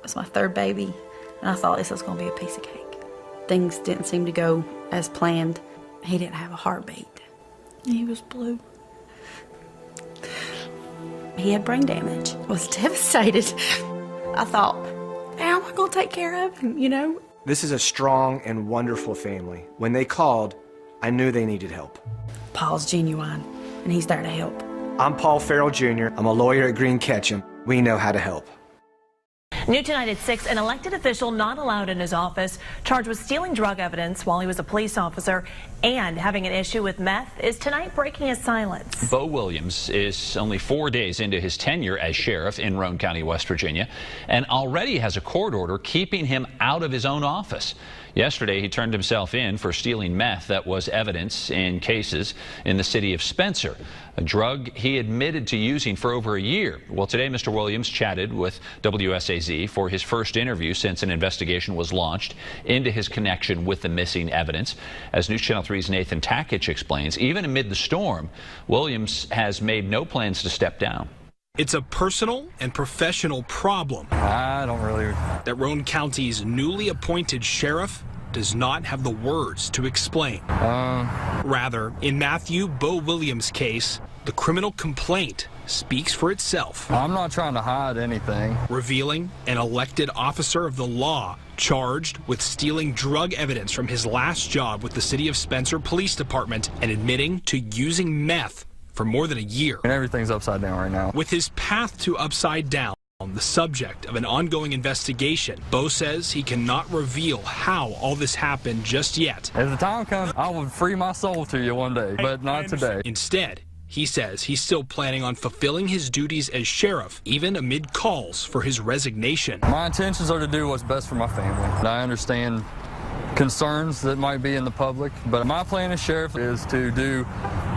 was my third baby, and I thought this was going to be a piece of cake. Things didn't seem to go as planned. He didn't have a heartbeat. He was blue. He had brain damage. I was devastated. I thought, how am I going to take care of him, you know? This is a strong and wonderful family. When they called, I knew they needed help. Paul's genuine, and he's there to help. I'm Paul Farrell Jr. I'm a lawyer at Green Ketchum. We know how to help. New tonight at 6, an elected official not allowed in his office, charged with stealing drug evidence while he was a police officer and having an issue with meth, is tonight breaking his silence. Bo Williams is only 4 days into his tenure as sheriff in Roane County, West Virginia, and already has a court order keeping him out of his own office. Yesterday, he turned himself in for stealing meth that was evidence in cases in the city of Spencer, a drug he admitted to using for over a year. Well, today, Mr. Williams chatted with WSAZ for his first interview since an investigation was launched into his connection with the missing evidence. As News Channel 3's Nathan Takich explains, even amid the storm, Williams has made no plans to step down. It's a personal and professional problem. I don't really. That Roane County's newly appointed sheriff does not have the words to explain. Rather, in Matthew Bo Williams' case, the criminal complaint speaks for itself. I'm not trying to hide anything. Revealing an elected officer of the law charged with stealing drug evidence from his last job with the City of Spencer Police Department and admitting to using meth for more than a year. And everything's upside down right now. With his path to upside down the subject of an ongoing investigation, Bo says he cannot reveal how all this happened just yet. As the time comes, I will free my soul to you one day, but not today. Instead, he says he's still planning on fulfilling his duties as sheriff, even amid calls for his resignation. My intentions are to do what's best for my family. I understand concerns that might be in the public, but my plan as sheriff is to do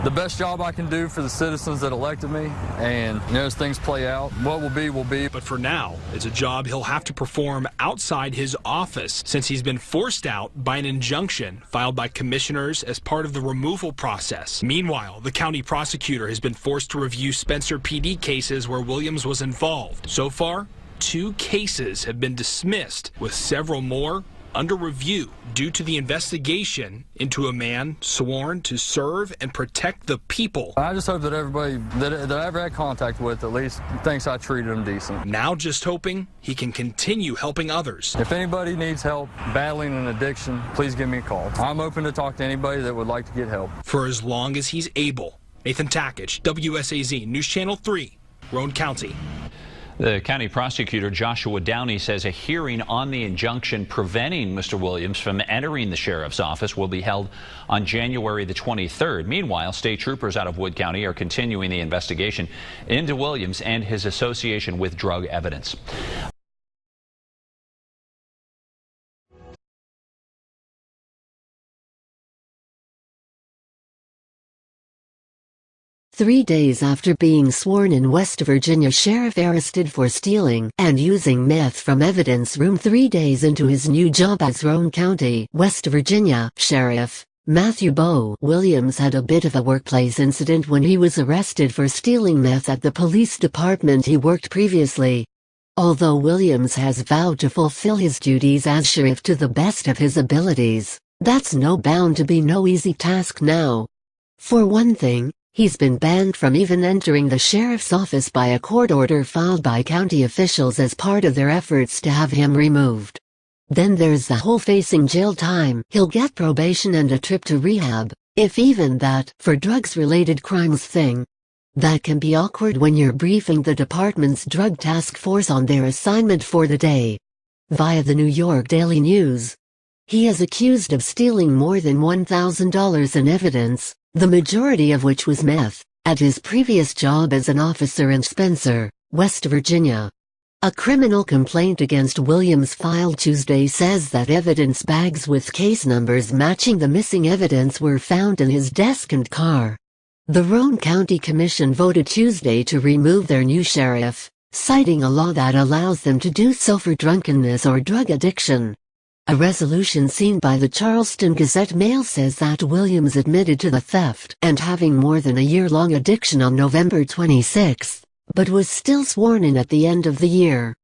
the best job I can do for the citizens that elected me, and as things play out, what will be will be. But for now, it's a job he'll have to perform outside his office since he's been forced out by an injunction filed by commissioners as part of the removal process. Meanwhile, the county prosecutor has been forced to review Spencer PD cases where Williams was involved. So far, 2 cases have been dismissed, with several more under review due to the investigation into a man sworn to serve and protect the people. I just hope that everybody that I ever had contact with at least thinks I treated them decent. Now just hoping he can continue helping others. If anybody needs help battling an addiction, please give me a call. I'm open to talk to anybody that would like to get help. For as long as he's able. Nathan Takich, WSAZ, News Channel 3, Roane County. The county prosecutor, Joshua Downey, says a hearing on the injunction preventing Mr. Williams from entering the sheriff's office will be held on January the 23rd. Meanwhile, state troopers out of Wood County are continuing the investigation into Williams and his association with drug evidence. Three days after being sworn in, West Virginia sheriff arrested for stealing and using meth from evidence room 3 days into his new job as Roane County, West Virginia sheriff. Matthew Bo Williams had a bit of a workplace incident when he was arrested for stealing meth at the police department he worked previously. Although Williams has vowed to fulfill his duties as sheriff to the best of his abilities, that's bound to be no easy task now. For one thing, he's been banned from even entering the sheriff's office by a court order filed by county officials as part of their efforts to have him removed. Then there's the whole facing jail time. He'll get probation and a trip to rehab, if even that, for drugs-related crimes thing. That can be awkward when you're briefing the department's drug task force on their assignment for the day. Via the New York Daily News, he is accused of stealing more than $1,000 in evidence, the majority of which was meth, at his previous job as an officer in Spencer, West Virginia. A criminal complaint against Williams filed Tuesday says that evidence bags with case numbers matching the missing evidence were found in his desk and car. The Roane County Commission voted Tuesday to remove their new sheriff, citing a law that allows them to do so for drunkenness or drug addiction. A resolution seen by the Charleston Gazette-Mail says that Williams admitted to the theft and having more than a year-long addiction on November 26, but was still sworn in at the end of the year.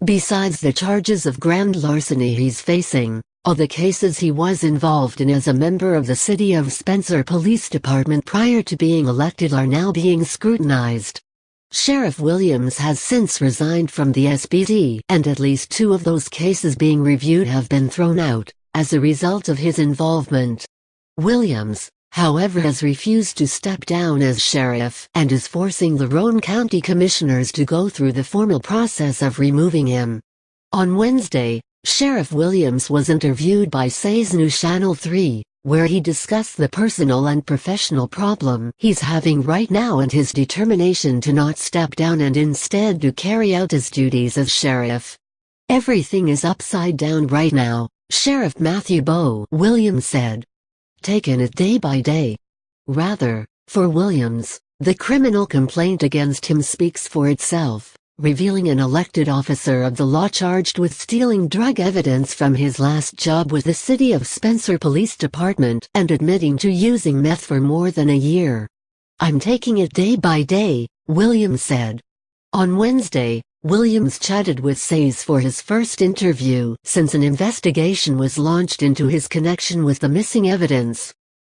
Besides the charges of grand larceny he's facing, all the cases he was involved in as a member of the City of Spencer Police Department prior to being elected are now being scrutinized. Sheriff Williams has since resigned from the SPD, and at least 2 of those cases being reviewed have been thrown out, as a result of his involvement. Williams, however, has refused to step down as sheriff and is forcing the Roane County Commissioners to go through the formal process of removing him. On Wednesday, Sheriff Williams was interviewed by Say's News Channel 3, where he discussed the personal and professional problem he's having right now and his determination to not step down and instead to carry out his duties as sheriff. "Everything is upside down right now," Sheriff Matthew Bowe Williams said. "Taking it day by day." Rather, for Williams, the criminal complaint against him speaks for itself, revealing an elected officer of the law charged with stealing drug evidence from his last job with the City of Spencer Police Department and admitting to using meth for more than a year. "I'm taking it day by day," Williams said. On Wednesday, Williams chatted with Say's for his first interview since an investigation was launched into his connection with the missing evidence.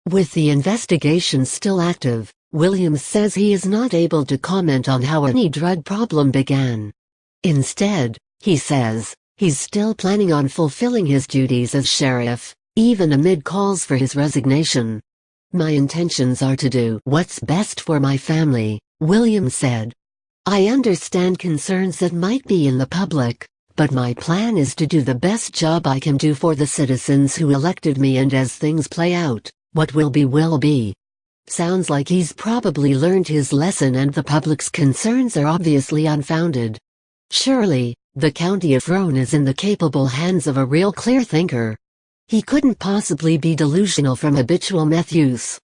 With the investigation still active, Williams says he is not able to comment on how any drug problem began. Instead, he says, he's still planning on fulfilling his duties as sheriff, even amid calls for his resignation. "My intentions are to do what's best for my family," Williams said. "I understand concerns that might be in the public, but my plan is to do the best job I can do for the citizens who elected me, and as things play out, what will be will be." Sounds like he's probably learned his lesson and the public's concerns are obviously unfounded. Surely, the county of Roane is in the capable hands of a real clear thinker. He couldn't possibly be delusional from habitual meth use.